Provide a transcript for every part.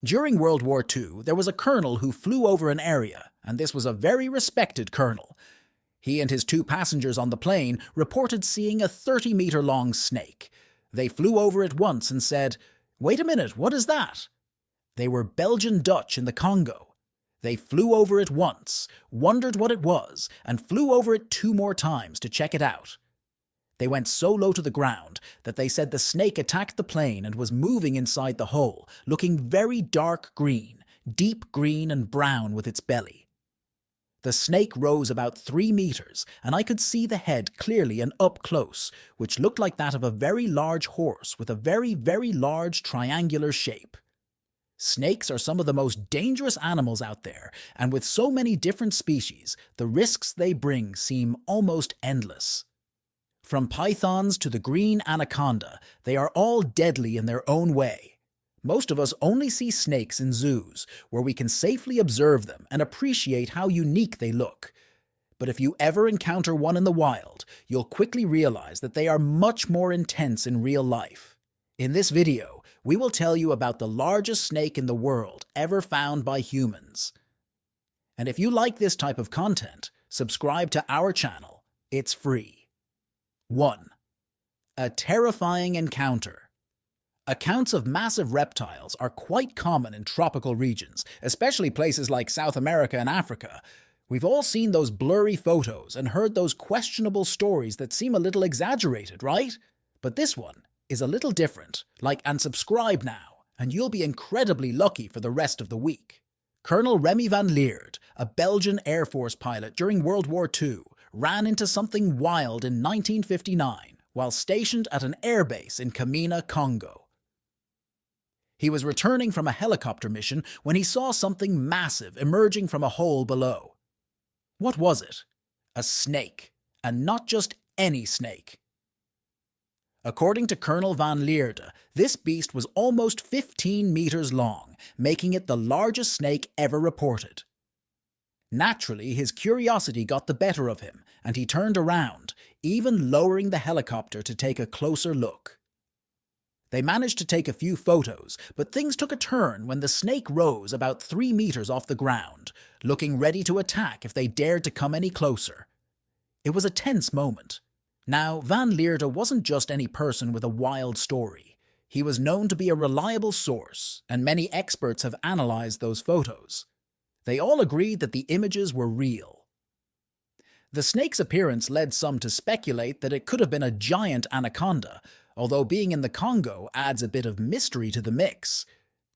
During World War II, there was a colonel who flew over an area, and this was a very respected colonel. He and his two passengers on the plane reported seeing a 30-meter-long snake. They flew over it once and said, "Wait a minute, what is that?" They were Belgian Dutch in the Congo. They flew over it once, wondered what it was, and flew over it 2 more times to check it out. They went so low to the ground that they said the snake attacked the plane and was moving inside the hole, looking very dark green, deep green and brown with its belly. The snake rose about 3 meters, and I could see the head clearly and up close, which looked like that of a very large horse with a very, very large triangular shape. Snakes are some of the most dangerous animals out there, and with so many different species, the risks they bring seem almost endless. From pythons to the green anaconda, they are all deadly in their own way. Most of us only see snakes in zoos, where we can safely observe them and appreciate how unique they look. But if you ever encounter one in the wild, you'll quickly realize that they are much more intense in real life. In this video, we will tell you about the largest snake in the world ever found by humans. And if you like this type of content, subscribe to our channel. It's free. 1. A terrifying encounter. Accounts of massive reptiles are quite common in tropical regions, especially places like South America and Africa. We've all seen those blurry photos and heard those questionable stories that seem a little exaggerated, right? But this one is a little different. Like and subscribe now, and you'll be incredibly lucky for the rest of the week. Colonel Remy van Leerd, a Belgian Air Force pilot during World War II, ran into something wild in 1959 while stationed at an airbase in Kamina, Congo. He was returning from a helicopter mission when he saw something massive emerging from a hole below. What was it? A snake, and not just any snake. According to Colonel van Leerde, this beast was almost 15 meters long, making it the largest snake ever reported. Naturally, his curiosity got the better of him, and he turned around, even lowering the helicopter to take a closer look. They managed to take a few photos, but things took a turn when the snake rose about 3 meters off the ground, looking ready to attack if they dared to come any closer. It was a tense moment. Now, van Leerde wasn't just any person with a wild story. He was known to be a reliable source, and many experts have analyzed those photos. They all agreed that the images were real. The snake's appearance led some to speculate that it could have been a giant anaconda, although being in the Congo adds a bit of mystery to the mix.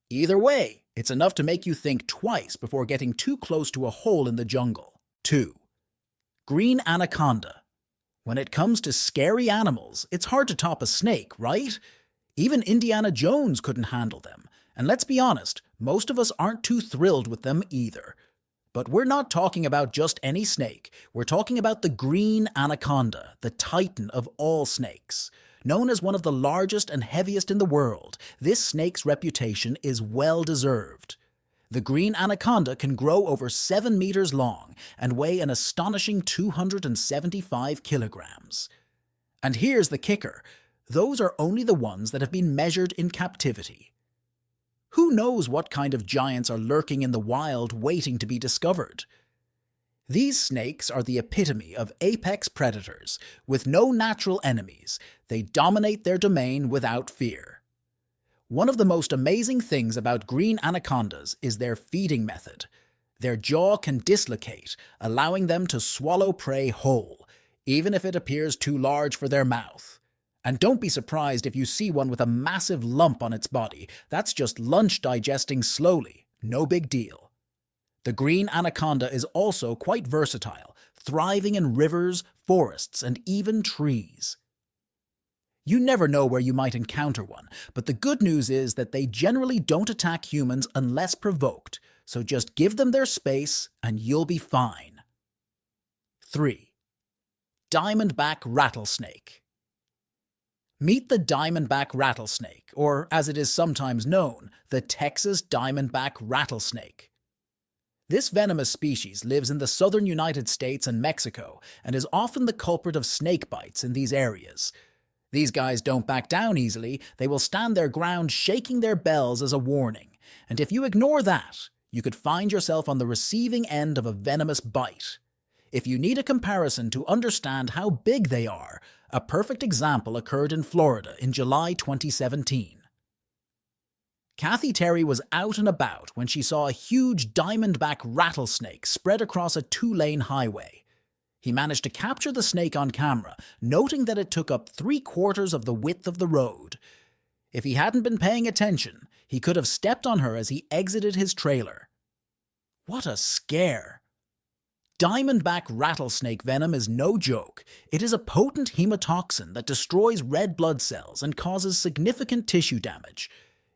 Either way, it's enough to make you think twice before getting too close to a hole in the jungle. 2. Green anaconda. When it comes to scary animals, it's hard to top a snake, right? Even Indiana Jones couldn't handle them. And let's be honest, most of us aren't too thrilled with them either. But we're not talking about just any snake. We're talking about the green anaconda, the titan of all snakes. Known as one of the largest and heaviest in the world, this snake's reputation is well-deserved. The green anaconda can grow over 7 meters long and weigh an astonishing 275 kilograms. And here's the kicker. Those are only the ones that have been measured in captivity. Who knows what kind of giants are lurking in the wild waiting to be discovered? These snakes are the epitome of apex predators. With no natural enemies, they dominate their domain without fear. One of the most amazing things about green anacondas is their feeding method. Their jaw can dislocate, allowing them to swallow prey whole, even if it appears too large for their mouth. And don't be surprised if you see one with a massive lump on its body. That's just lunch digesting slowly. No big deal. The green anaconda is also quite versatile, thriving in rivers, forests, and even trees. You never know where you might encounter one, but the good news is that they generally don't attack humans unless provoked, so just give them their space and you'll be fine. 3. Diamondback rattlesnake. Meet the diamondback rattlesnake, or as it is sometimes known, the Texas diamondback rattlesnake. This venomous species lives in the southern United States and Mexico and is often the culprit of snake bites in these areas. These guys don't back down easily. They will stand their ground shaking their bells as a warning, And if you ignore that, you could find yourself on the receiving end of a venomous bite. If you need a comparison to understand how big they are, a perfect example occurred in Florida in July 2017. Kathy Terry was out and about when she saw a huge diamondback rattlesnake spread across a two-lane highway. He managed to capture the snake on camera, noting that it took up 3/4 of the width of the road. If he hadn't been paying attention, he could have stepped on her as he exited his trailer. What a scare! Diamondback rattlesnake venom is no joke. It is a potent hemotoxin that destroys red blood cells and causes significant tissue damage.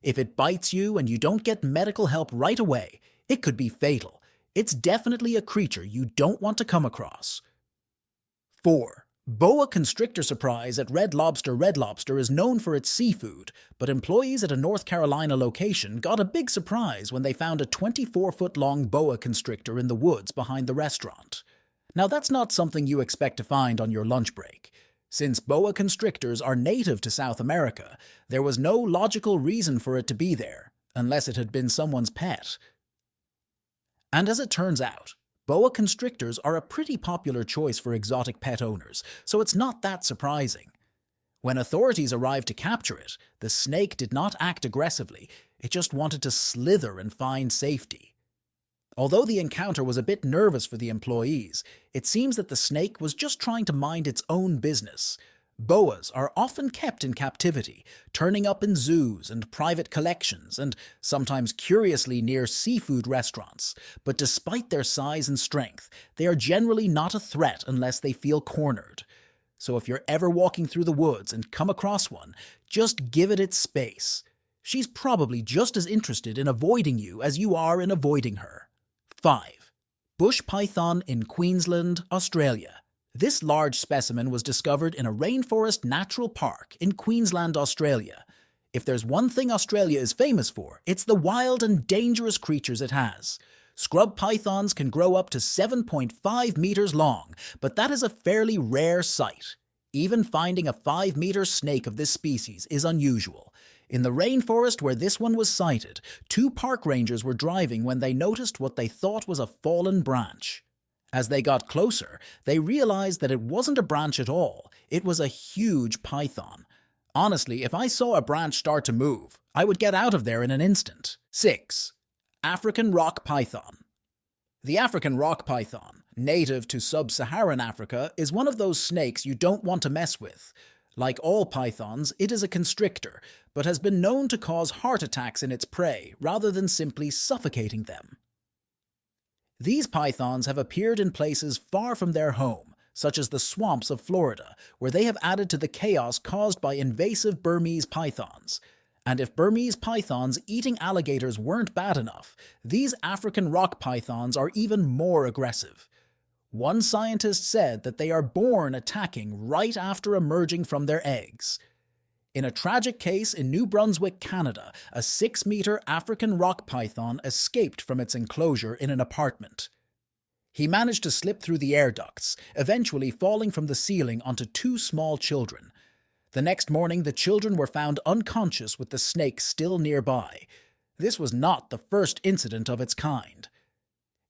If it bites you and you don't get medical help right away, it could be fatal. It's definitely a creature you don't want to come across. 4. Boa constrictor surprise at Red Lobster. Red Lobster is known for its seafood, but employees at a North Carolina location got a big surprise when they found a 24-foot-long boa constrictor in the woods behind the restaurant. Now that's not something you expect to find on your lunch break. Since boa constrictors are native to South America, there was no logical reason for it to be there, unless it had been someone's pet. And as it turns out, boa constrictors are a pretty popular choice for exotic pet owners, so it's not that surprising. When authorities arrived to capture it, the snake did not act aggressively, it just wanted to slither and find safety. Although the encounter was a bit nervous for the employees, it seems that the snake was just trying to mind its own business. Boas are often kept in captivity, turning up in zoos and private collections, and sometimes curiously near seafood restaurants. But despite their size and strength, they are generally not a threat unless they feel cornered. So if you're ever walking through the woods and come across one, just give it its space. She's probably just as interested in avoiding you as you are in avoiding her. 5. Bush python in Queensland, Australia. This large specimen was discovered in a rainforest natural park in Queensland, Australia. If there's one thing Australia is famous for, it's the wild and dangerous creatures it has. Scrub pythons can grow up to 7.5 meters long, but that is a fairly rare sight. Even finding a 5-meter snake of this species is unusual. In the rainforest where this one was sighted, 2 park rangers were driving when they noticed what they thought was a fallen branch. As they got closer, they realized that it wasn't a branch at all. It was a huge python. Honestly, if I saw a branch start to move, I would get out of there in an instant. 6. African rock python. The African rock python, native to sub-Saharan Africa, is one of those snakes you don't want to mess with. Like all pythons, it is a constrictor, but has been known to cause heart attacks in its prey rather than simply suffocating them. These pythons have appeared in places far from their home, such as the swamps of Florida, where they have added to the chaos caused by invasive Burmese pythons. And if Burmese pythons eating alligators weren't bad enough, these African rock pythons are even more aggressive. One scientist said that they are born attacking right after emerging from their eggs. In a tragic case in New Brunswick, Canada, a 6-meter African rock python escaped from its enclosure in an apartment. He managed to slip through the air ducts, eventually falling from the ceiling onto 2 small children. The next morning, the children were found unconscious with the snake still nearby. This was not the first incident of its kind.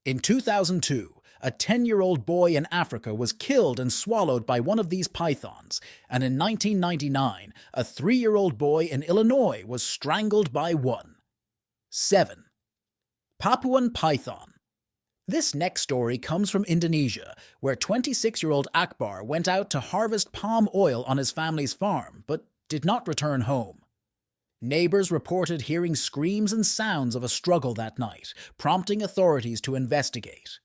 In 2002, a 10-year-old boy in Africa was killed and swallowed by one of these pythons, and in 1999, a 3-year-old boy in Illinois was strangled by one. 7. Papuan python. This next story comes from Indonesia, where 26-year-old Akbar went out to harvest palm oil on his family's farm, but did not return home. Neighbors reported hearing screams and sounds of a struggle that night, prompting authorities to investigate.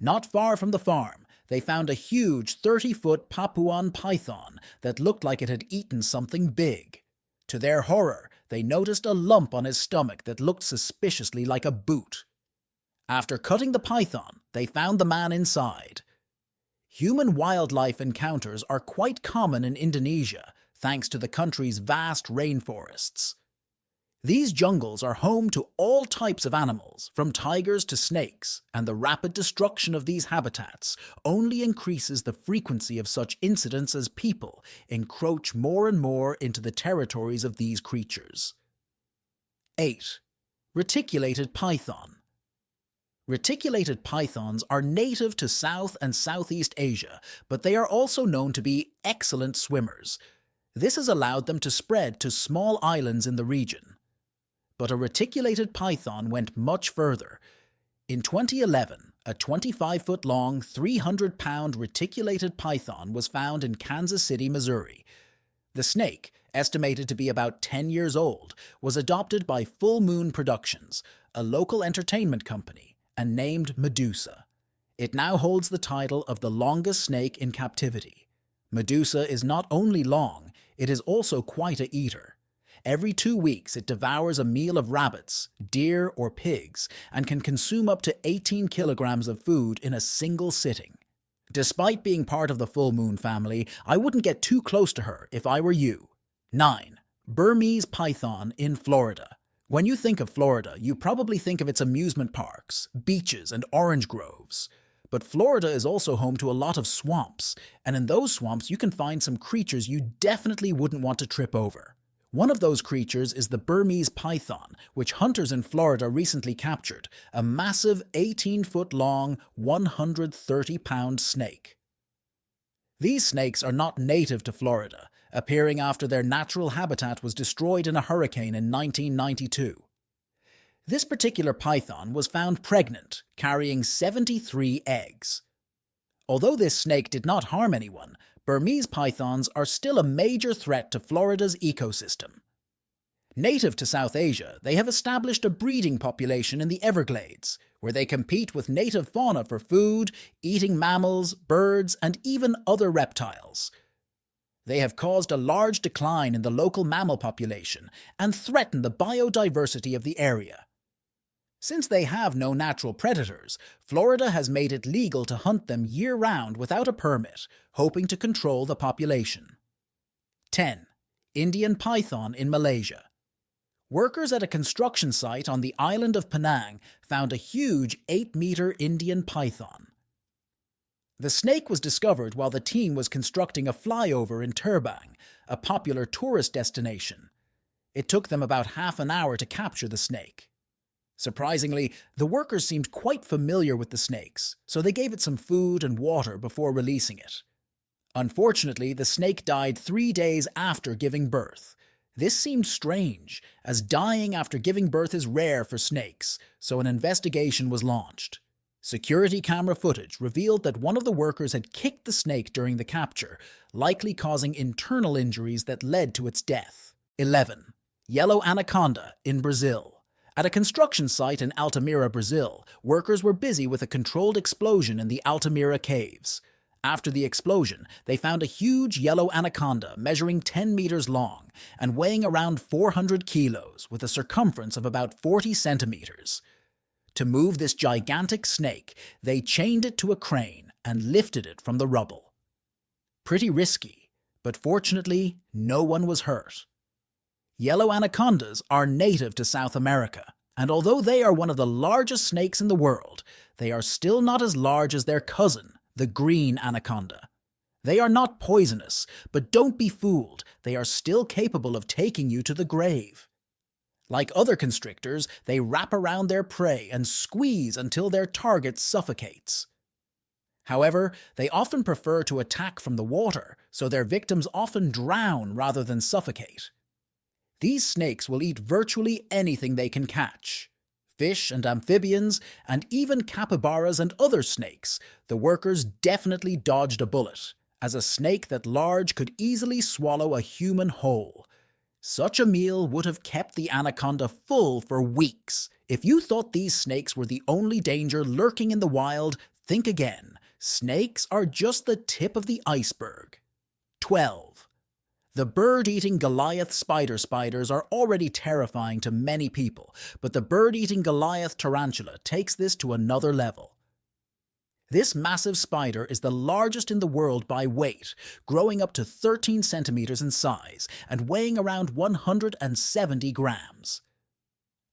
Not far from the farm, they found a huge 30-foot Papuan python that looked like it had eaten something big. To their horror, they noticed a lump on his stomach that looked suspiciously like a boot. After cutting the python, they found the man inside. Human-wildlife encounters are quite common in Indonesia, thanks to the country's vast rainforests. These jungles are home to all types of animals, from tigers to snakes, and the rapid destruction of these habitats only increases the frequency of such incidents as people encroach more and more into the territories of these creatures. 8. Reticulated python. Reticulated pythons are native to South and Southeast Asia, but they are also known to be excellent swimmers. This has allowed them to spread to small islands in the region. But a reticulated python went much further. In 2011, a 25-foot-long, 300-pound reticulated python was found in Kansas City, Missouri. The snake, estimated to be about 10 years old, was adopted by Full Moon Productions, a local entertainment company, and named Medusa. It now holds the title of the longest snake in captivity. Medusa is not only long, it is also quite a eater. Every 2 weeks it devours a meal of rabbits, deer, or pigs, and can consume up to 18 kilograms of food in a single sitting. Despite being part of the full moon family, I wouldn't get too close to her if I were you. 9. Burmese python in Florida. When you think of Florida, you probably think of its amusement parks, beaches, and orange groves. But Florida is also home to a lot of swamps, and in those swamps you can find some creatures you definitely wouldn't want to trip over. One of those creatures is the Burmese python, which hunters in Florida recently captured, a massive 18-foot-long, 130-pound snake. These snakes are not native to Florida, appearing after their natural habitat was destroyed in a hurricane in 1992. This particular python was found pregnant, carrying 73 eggs. Although this snake did not harm anyone, Burmese pythons are still a major threat to Florida's ecosystem. Native to South Asia, they have established a breeding population in the Everglades, where they compete with native fauna for food, eating mammals, birds, and even other reptiles. They have caused a large decline in the local mammal population and threaten the biodiversity of the area. Since they have no natural predators, Florida has made it legal to hunt them year-round without a permit, hoping to control the population. 10. Indian python in Malaysia. Workers at a construction site on the island of Penang found a huge 8-meter Indian python. The snake was discovered while the team was constructing a flyover in Terbang, a popular tourist destination. It took them about half an hour to capture the snake. Surprisingly, the workers seemed quite familiar with the snakes, so they gave it some food and water before releasing it. Unfortunately, the snake died 3 days after giving birth. This seemed strange, as dying after giving birth is rare for snakes, so an investigation was launched. Security camera footage revealed that one of the workers had kicked the snake during the capture, likely causing internal injuries that led to its death. 11. Yellow anaconda in Brazil. At a construction site in Altamira, Brazil, workers were busy with a controlled explosion in the Altamira caves. After the explosion, they found a huge yellow anaconda measuring 10 meters long and weighing around 400 kilos with a circumference of about 40 centimeters. To move this gigantic snake, they chained it to a crane and lifted it from the rubble. Pretty risky, but fortunately, no one was hurt. Yellow anacondas are native to South America, and although they are one of the largest snakes in the world, they are still not as large as their cousin, the green anaconda. They are not poisonous, but don't be fooled, they are still capable of taking you to the grave. Like other constrictors, they wrap around their prey and squeeze until their target suffocates. However, they often prefer to attack from the water, so their victims often drown rather than suffocate. These snakes will eat virtually anything they can catch. Fish and amphibians, and even capybaras and other snakes, the workers definitely dodged a bullet, as a snake that large could easily swallow a human whole. Such a meal would have kept the anaconda full for weeks. If you thought these snakes were the only danger lurking in the wild, think again. Snakes are just the tip of the iceberg. 12. The bird-eating Goliath spiders are already terrifying to many people, but the bird-eating Goliath tarantula takes this to another level. This massive spider is the largest in the world by weight, growing up to 13 centimeters in size and weighing around 170 grams.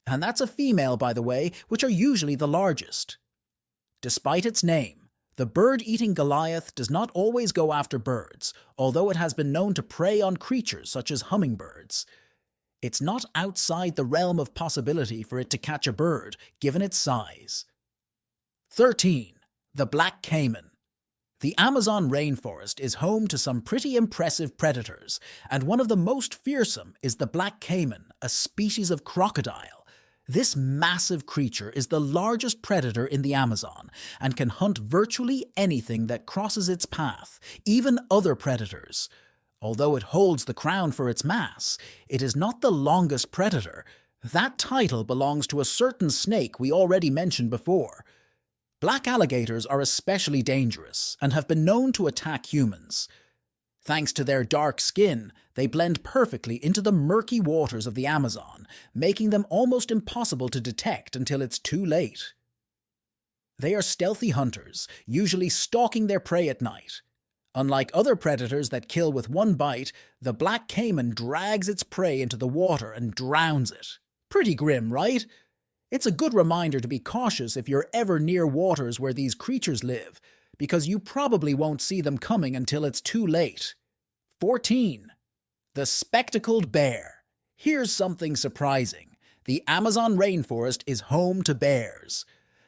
And that's a female, by the way, which are usually the largest. Despite its name, the bird-eating Goliath does not always go after birds, although it has been known to prey on creatures such as hummingbirds. It's not outside the realm of possibility for it to catch a bird, given its size. 13. The black caiman. The Amazon rainforest is home to some pretty impressive predators, and one of the most fearsome is the black caiman, a species of crocodile. This massive creature is the largest predator in the Amazon and can hunt virtually anything that crosses its path, even other predators. Although it holds the crown for its mass, it is not the longest predator. That title belongs to a certain snake we already mentioned before. Black alligators are especially dangerous and have been known to attack humans. Thanks to their dark skin, they blend perfectly into the murky waters of the Amazon, making them almost impossible to detect until it's too late. They are stealthy hunters, usually stalking their prey at night. Unlike other predators that kill with one bite, the black caiman drags its prey into the water and drowns it. Pretty grim, right? It's a good reminder to be cautious if you're ever near waters where these creatures live, because you probably won't see them coming until it's too late. 14. The spectacled bear. Here's something surprising. The Amazon rainforest is home to bears.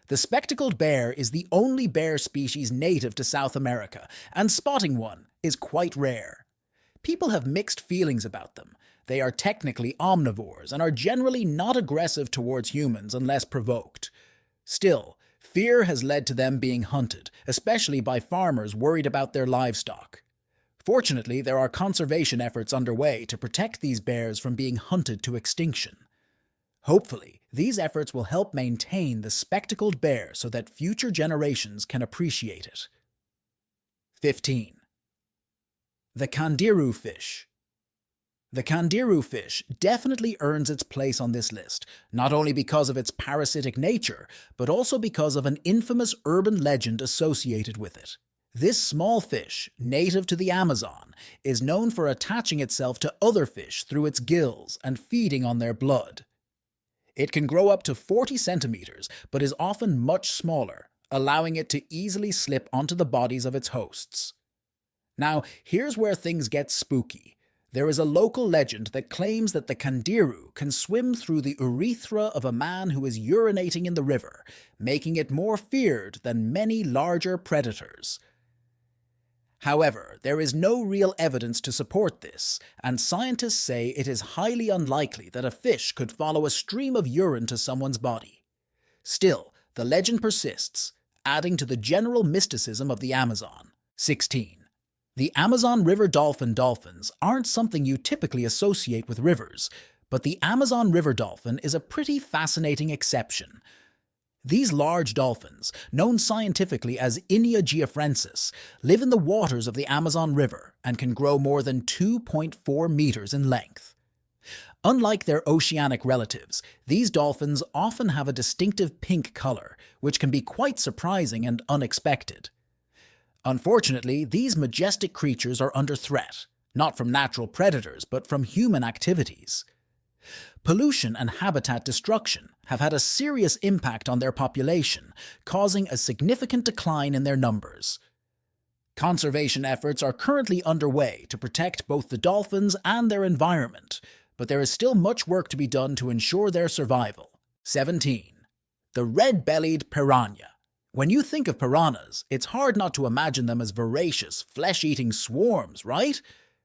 The spectacled bear is the only bear species native to South America, and spotting one is quite rare. People have mixed feelings about them. They are technically omnivores and are generally not aggressive towards humans unless provoked. Still, fear has led to them being hunted, especially by farmers worried about their livestock. Fortunately, there are conservation efforts underway to protect these bears from being hunted to extinction. Hopefully, these efforts will help maintain the spectacled bear so that future generations can appreciate it. 15. The Candiru fish. The Candiru fish definitely earns its place on this list, not only because of its parasitic nature, but also because of an infamous urban legend associated with it. This small fish, native to the Amazon, is known for attaching itself to other fish through its gills and feeding on their blood. It can grow up to 40 centimeters, but is often much smaller, allowing it to easily slip onto the bodies of its hosts. Now, here's where things get spooky. There is a local legend that claims that the Candiru can swim through the urethra of a man who is urinating in the river, making it more feared than many larger predators. However, there is no real evidence to support this, and scientists say it is highly unlikely that a fish could follow a stream of urine to someone's body. Still, the legend persists, adding to the general mysticism of the Amazon. 16. The Amazon River dolphins aren't something you typically associate with rivers, but the Amazon River dolphin is a pretty fascinating exception. These large dolphins, known scientifically as Inia geoffrensis, live in the waters of the Amazon River and can grow more than 2.4 meters in length. Unlike their oceanic relatives, these dolphins often have a distinctive pink color, which can be quite surprising and unexpected. Unfortunately, these majestic creatures are under threat, not from natural predators, but from human activities. Pollution and habitat destruction have had a serious impact on their population, causing a significant decline in their numbers. Conservation efforts are currently underway to protect both the dolphins and their environment, but there is still much work to be done to ensure their survival. 17. The red-bellied piranha. When you think of piranhas, it's hard not to imagine them as voracious, flesh-eating swarms, right?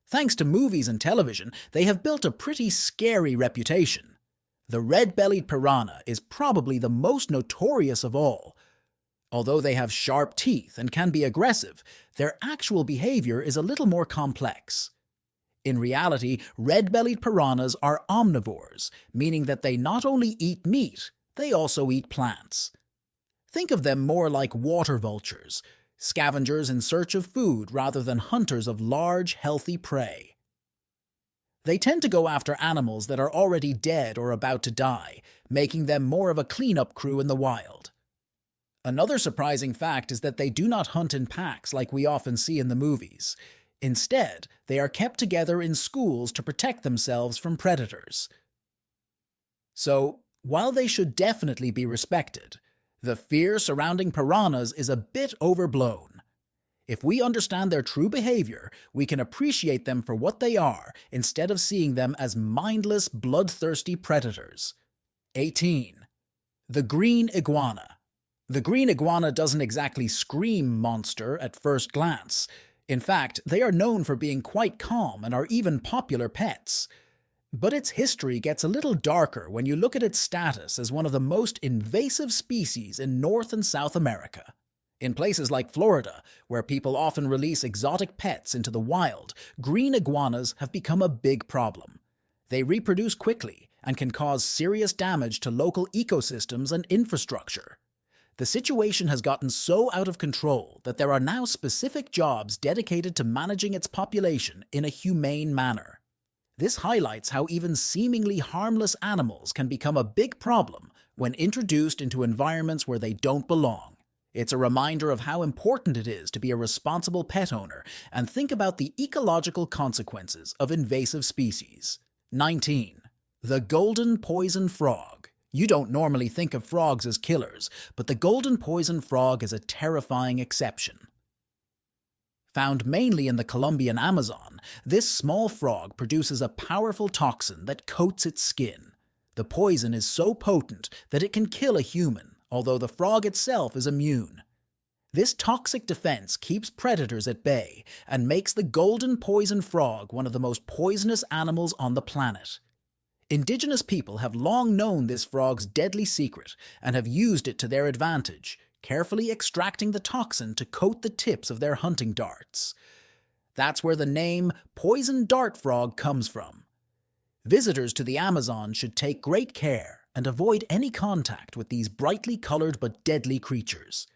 Thanks to movies and television, they have built a pretty scary reputation. The red-bellied piranha is probably the most notorious of all. Although they have sharp teeth and can be aggressive, their actual behavior is a little more complex. In reality, red-bellied piranhas are omnivores, meaning that they not only eat meat, they also eat plants. Think of them more like water vultures, scavengers in search of food rather than hunters of large, healthy prey. They tend to go after animals that are already dead or about to die, making them more of a cleanup crew in the wild. Another surprising fact is that they do not hunt in packs like we often see in the movies. Instead, they are kept together in schools to protect themselves from predators. So, while they should definitely be respected, the fear surrounding piranhas is a bit overblown. If we understand their true behavior, we can appreciate them for what they are instead of seeing them as mindless, bloodthirsty predators. 18. The green iguana. The green iguana doesn't exactly scream monster at first glance. In fact, they are known for being quite calm and are even popular pets. But its history gets a little darker when you look at its status as one of the most invasive species in North and South America. In places like Florida, where people often release exotic pets into the wild, green iguanas have become a big problem. They reproduce quickly and can cause serious damage to local ecosystems and infrastructure. The situation has gotten so out of control that there are now specific jobs dedicated to managing its population in a humane manner. This highlights how even seemingly harmless animals can become a big problem when introduced into environments where they don't belong. It's a reminder of how important it is to be a responsible pet owner and think about the ecological consequences of invasive species. 19. The golden poison frog. You don't normally think of frogs as killers, but the golden poison frog is a terrifying exception. Found mainly in the Colombian Amazon, this small frog produces a powerful toxin that coats its skin. The poison is so potent that it can kill a human, although the frog itself is immune. This toxic defense keeps predators at bay and makes the golden poison frog one of the most poisonous animals on the planet. Indigenous people have long known this frog's deadly secret and have used it to their advantage, carefully extracting the toxin to coat the tips of their hunting darts. That's where the name poison dart frog comes from. Visitors to the Amazon should take great care and avoid any contact with these brightly colored but deadly creatures.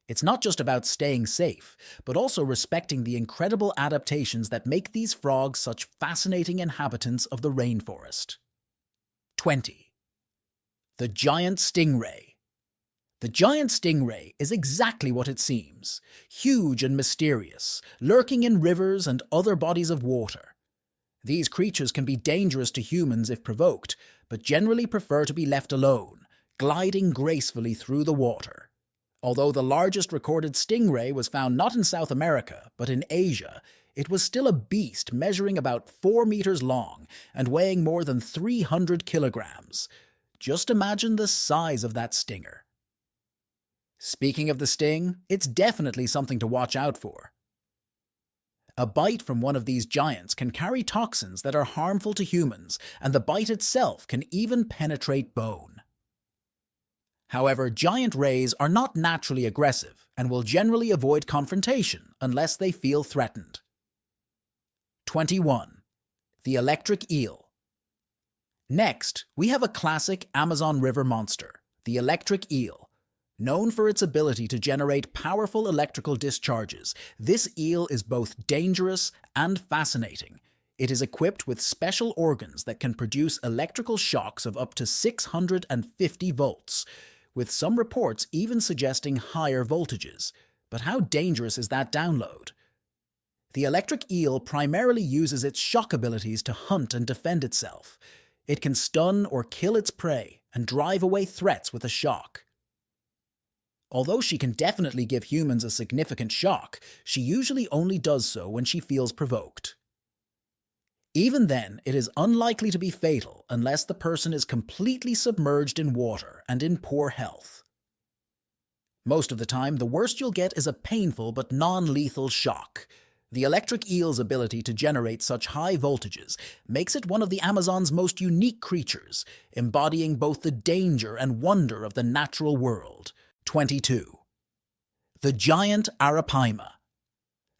It's not just about staying safe, but also respecting the incredible adaptations that make these frogs such fascinating inhabitants of the rainforest. 20. The giant stingray. The giant stingray is exactly what it seems, huge and mysterious, lurking in rivers and other bodies of water. These creatures can be dangerous to humans if provoked, but generally prefer to be left alone, gliding gracefully through the water. Although the largest recorded stingray was found not in South America, but in Asia, it was still a beast measuring about 4 meters long and weighing more than 300 kilograms. Just imagine the size of that stinger. Speaking of the sting, it's definitely something to watch out for. A bite from one of these giants can carry toxins that are harmful to humans, and the bite itself can even penetrate bone. However, giant rays are not naturally aggressive and will generally avoid confrontation unless they feel threatened. 21. The electric eel. Next, we have a classic Amazon River monster, the electric eel. Known for its ability to generate powerful electrical discharges, this eel is both dangerous and fascinating. It is equipped with special organs that can produce electrical shocks of up to 650 volts, with some reports even suggesting higher voltages. But how dangerous is that download? The electric eel primarily uses its shock abilities to hunt and defend itself. It can stun or kill its prey and drive away threats with a shock. Although she can definitely give humans a significant shock, she usually only does so when she feels provoked. Even then, it is unlikely to be fatal unless the person is completely submerged in water and in poor health. Most of the time, the worst you'll get is a painful but non-lethal shock. The electric eel's ability to generate such high voltages makes it one of the Amazon's most unique creatures, embodying both the danger and wonder of the natural world. 22. The giant arapaima.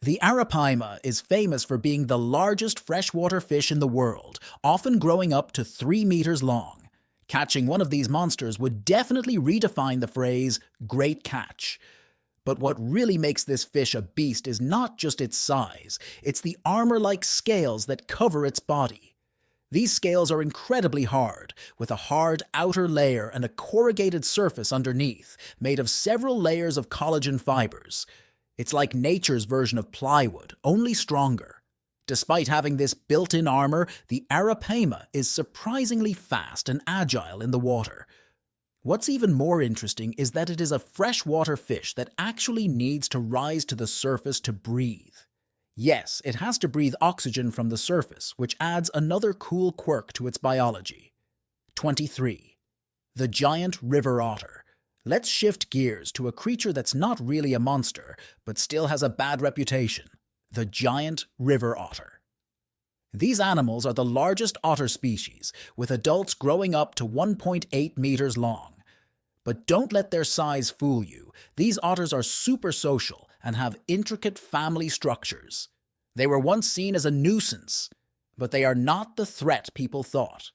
The arapaima is famous for being the largest freshwater fish in the world, often growing up to 3 meters long. Catching one of these monsters would definitely redefine the phrase, "great catch." But what really makes this fish a beast is not just its size, it's the armor-like scales that cover its body. These scales are incredibly hard, with a hard outer layer and a corrugated surface underneath, made of several layers of collagen fibers. It's like nature's version of plywood, only stronger. Despite having this built-in armor, the arapaima is surprisingly fast and agile in the water. What's even more interesting is that it is a freshwater fish that actually needs to rise to the surface to breathe. Yes, it has to breathe oxygen from the surface, which adds another cool quirk to its biology. 23. The giant river otter. Let's shift gears to a creature that's not really a monster, but still has a bad reputation. The giant river otter. These animals are the largest otter species, with adults growing up to 1.8 meters long. But don't let their size fool you. These otters are super social and have intricate family structures. They were once seen as a nuisance, but they are not the threat people thought.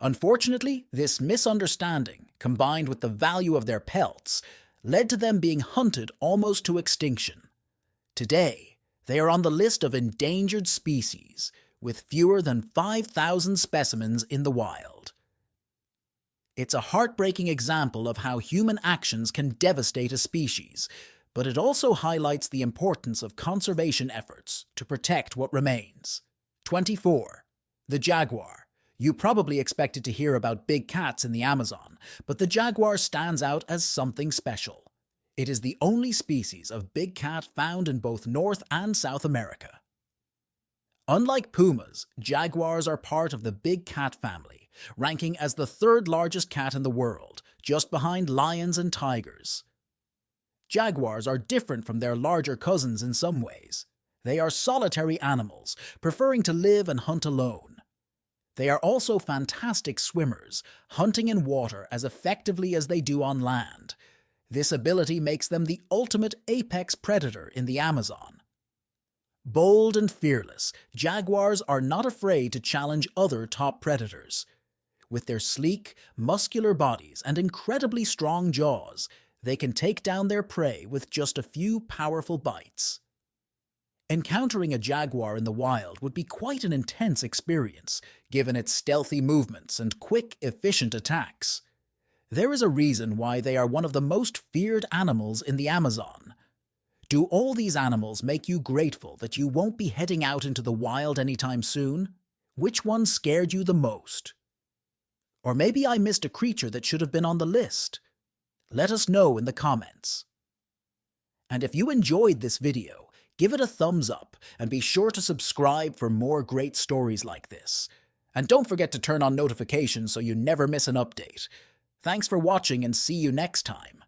Unfortunately, this misunderstanding, combined with the value of their pelts, led to them being hunted almost to extinction. Today, they are on the list of endangered species, with fewer than 5,000 specimens in the wild. It's a heartbreaking example of how human actions can devastate a species, but it also highlights the importance of conservation efforts to protect what remains. 24. The jaguar. You probably expected to hear about big cats in the Amazon, but the jaguar stands out as something special. It is the only species of big cat found in both North and South America. Unlike pumas, jaguars are part of the big cat family, ranking as the third largest cat in the world, just behind lions and tigers. Jaguars are different from their larger cousins in some ways. They are solitary animals, preferring to live and hunt alone. They are also fantastic swimmers, hunting in water as effectively as they do on land. This ability makes them the ultimate apex predator in the Amazon. Bold and fearless, jaguars are not afraid to challenge other top predators. With their sleek, muscular bodies and incredibly strong jaws, they can take down their prey with just a few powerful bites. Encountering a jaguar in the wild would be quite an intense experience, given its stealthy movements and quick, efficient attacks. There is a reason why they are one of the most feared animals in the Amazon. Do all these animals make you grateful that you won't be heading out into the wild anytime soon? Which one scared you the most? Or maybe I missed a creature that should have been on the list. Let us know in the comments. And if you enjoyed this video, give it a thumbs up and be sure to subscribe for more great stories like this. And don't forget to turn on notifications so you never miss an update. Thanks for watching and see you next time.